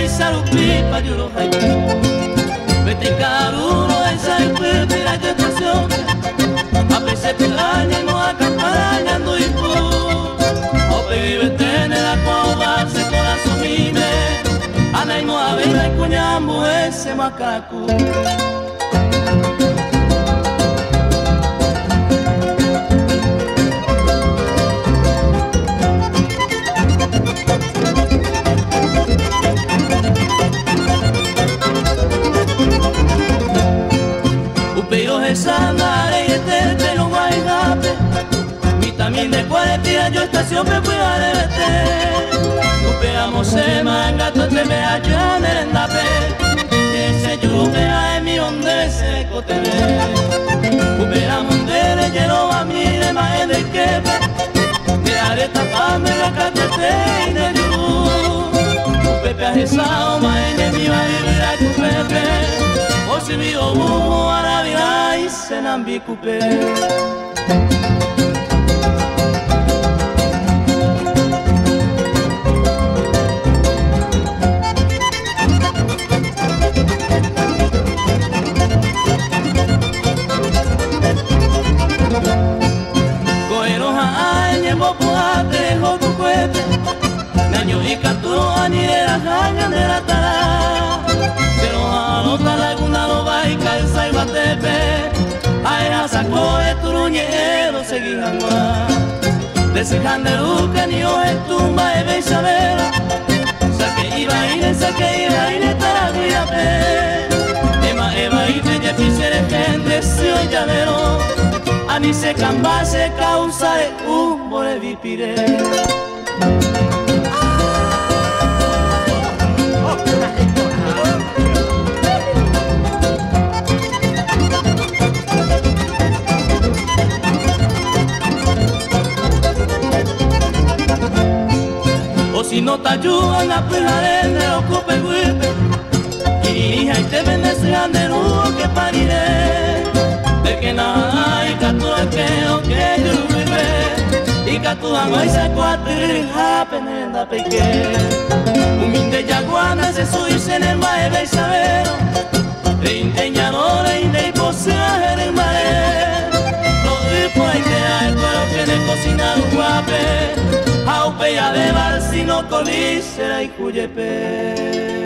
y sarupi pa yuro haiku vete karuro esa ipupi la estación a pese pelanya no acaparaña no ipu o vive tener la cova se corazón mime ana no avena y cuñambo ese macaco. De cuarentena yo estación me fui a revete Upeamos se mangato te me allá en el endape Ese yupe a mi donde se cotebe Upeamos de lleno a mi de mae de quepe De areta pa me la catete y de yu Upepe a esa mae de mi baile a cupepe O si mi obu a la vida y se nambi cupe. Y canto a ni de la caña de la tara pero a la otra laguna lo va y calza y batepe a ella sacó de turuñero seguí jamás de ese janderuca ni o en tumba de Beisabela saque iba y ne tarabía pe ema y te ya quisiera gente si hoy llavero a ni se cambase causa de un bolevipire. Si no te ayudan a pegar en el ocupe guipe y ahí te bendecirán de nuevo que pariré de que nada hay que tú es que yo vive y que tú amo y se cuatri penenda peque humilde yaguana se subirse en el maeve y sabero de inteñadora y de posea en el mare los ricos hay que hay pero que de cocinar un guape Aupe ya de bar si no colícera y cuyepe.